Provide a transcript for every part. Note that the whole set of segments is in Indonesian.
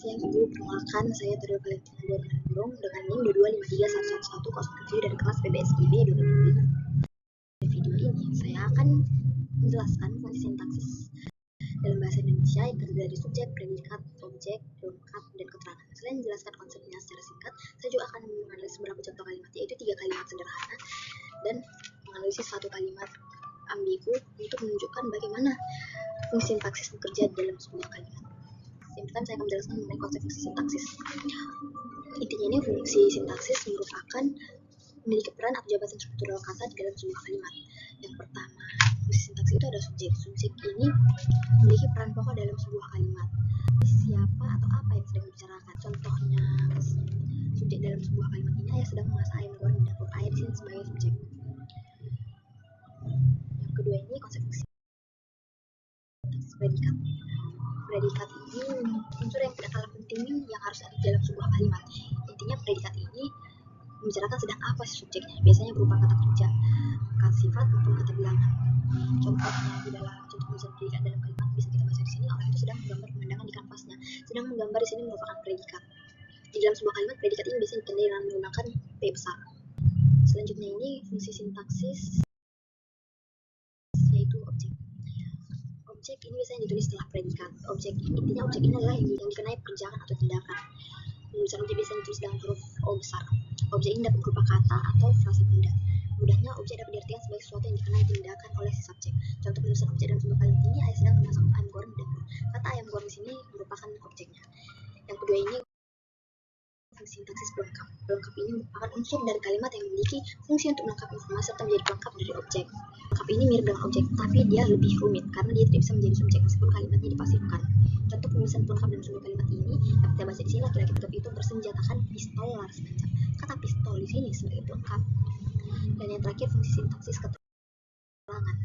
siang Ibu, perkenalkan saya Tadeo Valentina Burung dengan NIM 2253111107 dari kelas PBSIB 2005. Di video ini saya akan menjelaskan fungsi sintaksis dalam bahasa Indonesia yang terdiri dari subjek, predikat, objek, lengkap, dan keterangan. Selain menjelaskan konsepnya secara singkat, saya juga akan menganalisis beberapa contoh kalimat, yaitu 3 kalimat sederhana dan menganalisis 1 kalimat ambigu untuk menunjukkan bagaimana fungsi sintaksis bekerja dalam sebuah kalimat. Yang pertama saya akan menjelaskan mengenai konsep fungsi sintaksis. Intinya ini fungsi sintaksis merupakan memiliki peran atau jabatan struktural kata di dalam sebuah kalimat. Yang pertama, fungsi sintaksis itu ada subjek. Subjek ini memiliki peran pokok dalam sebuah kalimat. Siapa atau apa yang sedang dibicarakan? Contohnya, subjek dalam sebuah kalimat ini ayah sedang memasak ayam goreng di dapur. Ayah di sini sebagai subjek. Yang kedua ini konsep fungsi sintaksis predikat. Predikat ini unsur yang tidak kalah penting yang harus ada dalam sebuah kalimat. Intinya predikat ini membicarakan sedang apa subjeknya. Biasanya berupa kata kerja, kata sifat maupun kata bilangan. Contohnya di dalam contoh tulisan predikat dalam kalimat bisa kita baca di sini, orang itu sedang menggambar pemandangan di kanvasnya. Sedang menggambar di sini merupakan predikat. Di dalam sebuah kalimat predikat ini biasanya ditandai dengan menggunakan P besar. Selanjutnya ini fungsi sintaksis yaitu objek. Objek ini biasanya ditulis setelah predikat. Intinya objek ini adalah yang dikenai pekerjaan atau tindakan. Tulisan objek biasanya ditulis dengan huruf O besar. Objek ini dapat berupa kata atau frasa benda. Mudahnya, objek dapat diartikan sebagai sesuatu yang dikenai tindakan oleh si subjek. Contoh penulisan objek dalam sebuah kalimat ini, ayah sedang memasak ayam goreng di dapur. Kata ayam goreng di sini merupakan objeknya. Yang kedua ini fungsi sintaksis pelengkap. Pelengkap ini merupakan unsur dari kalimat yang memiliki fungsi untuk melengkapi informasi serta menjadi pelengkap dari objek. Pelengkap ini mirip dengan objek, tapi dia lebih rumit karena dia tidak bisa menjadi subjek meskipun kalimatnya dipasifkan. Contoh penulisan pelengkap dalam sebuah kalimat ini dapat kita baca di sini, laki-laki tegap itu bersenjatakan pistol laras panjang. Kata pistol di sini sebagai pelengkap. Dan yang terakhir fungsi sintaksis keterangan.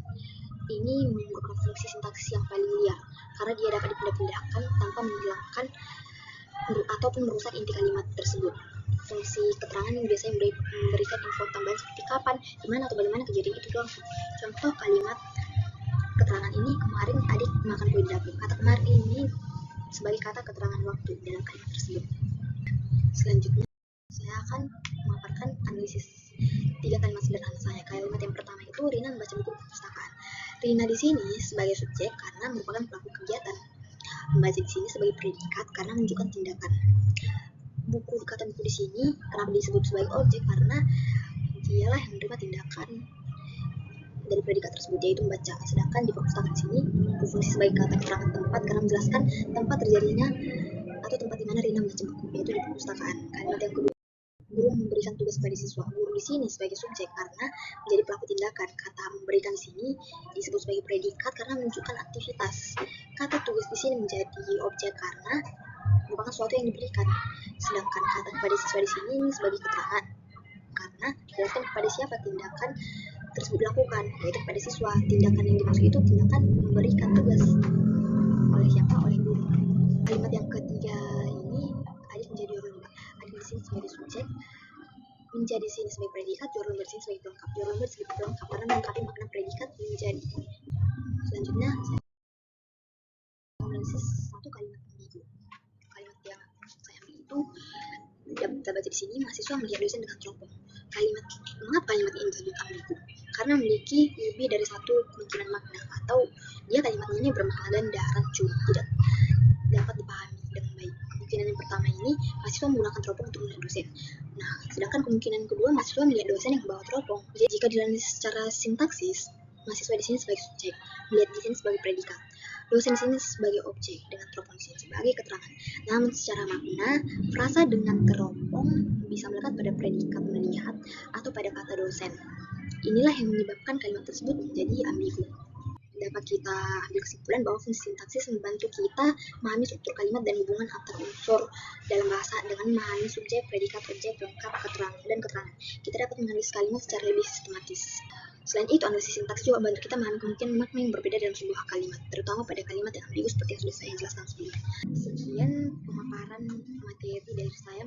Ini merupakan fungsi sintaksis yang paling liar karena dia dapat dipindah-pindahkan tanpa menghilangkan ataupun merusak inti kalimat tersebut. Fungsi keterangan yang biasanya memberikan info tambahan seperti kapan, di mana atau bagaimana kejadian itu langsung. Contoh kalimat keterangan ini, kemarin adik makan kue di dapur. Kata kemarin ini sebagai kata keterangan waktu dalam kalimat tersebut. Selanjutnya saya akan memaparkan analisis 3 kalimat sederhana saya. Kalimat yang pertama itu, Rina membaca buku perpustakaan. Rina di sini sebagai subjek karena merupakan pelaku kegiatan. Membaca di sini sebagai predikat karena menunjukkan tindakan. Kata buku di sini kenapa disebut sebagai objek karena dialah yang menerima tindakan dari predikat tersebut, yaitu membaca. Sedangkan di perpustakaan sini berfungsi sebagai kata keterangan tempat karena menjelaskan tempat terjadinya atau tempat di mana Rina membaca buku, yaitu di perpustakaan. Kalimat yang kedua, guru memberikan tugas pada siswa. Guru di sini sebagai subjek karena menjadi pelaku tindakan. Kata memberikan di sini disebut sebagai predikat karena menunjukkan aktivitas. Kata tugas di sini menjadi objek karena merupakan sesuatu yang diberikan. Sedangkan kata kepada siswa di sini sebagai keterangan karena dijelaskan kepada siapa tindakan tersebut dilakukan, yaitu kepada siswa. Tindakan yang dimaksud itu tindakan memberikan tugas. Oleh siapa? Oleh guru. Kalimat yang ketiga ini, adik menjadi Yorulumba. Adik di sini sebagai subjek, menjadi sini sebagai predikat, Yorulumba di sini sebagai pelengkap. Yorulumba sebagai pelengkap karena melengkapi makna predikat menjadi. Selanjutnya saya analisis 1 kalimat ambigu. Kalimat yang saya ambil itu dapat kita baca di sini, mahasiswa melihat dosen dengan teropong. Mengapa kalimat ini disebut ambigu? Karena memiliki lebih dari 1 kemungkinan makna, atau dia kalimatnya ini bermakna ganda, rancu, tidak dapat dipahami dengan baik. Kemungkinan yang pertama ini, mahasiswa menggunakan teropong untuk melihat dosen. Nah, sedangkan kemungkinan kedua, mahasiswa melihat dosen yang membawa teropong. Jadi jika dianalisis secara sintaksis, mahasiswa di sini sebagai subjek, melihat di sini sebagai predikat, dosen di sini sebagai objek, dengan teropong di sini sebagai keterangan. Namun secara makna, frasa dengan teropong bisa melekat pada predikat melihat atau pada kata dosen. Inilah yang menyebabkan kalimat tersebut menjadi ambigu. Dapat kita ambil kesimpulan bahwa fungsi sintaksis membantu kita memahami struktur kalimat dan hubungan antar unsur dalam bahasa dengan memahami subjek, predikat, objek, lengkap, keterangan, dan keterangan. Kita dapat menganalisis kalimat secara lebih sistematis. Selain itu, analisis sintaks juga membantu kita memahami kemungkinan makna yang berbeda dalam sebuah kalimat, terutama pada kalimat yang ambigu seperti yang sudah saya jelaskan sebelumnya. Sekian pemaparan materi dari saya.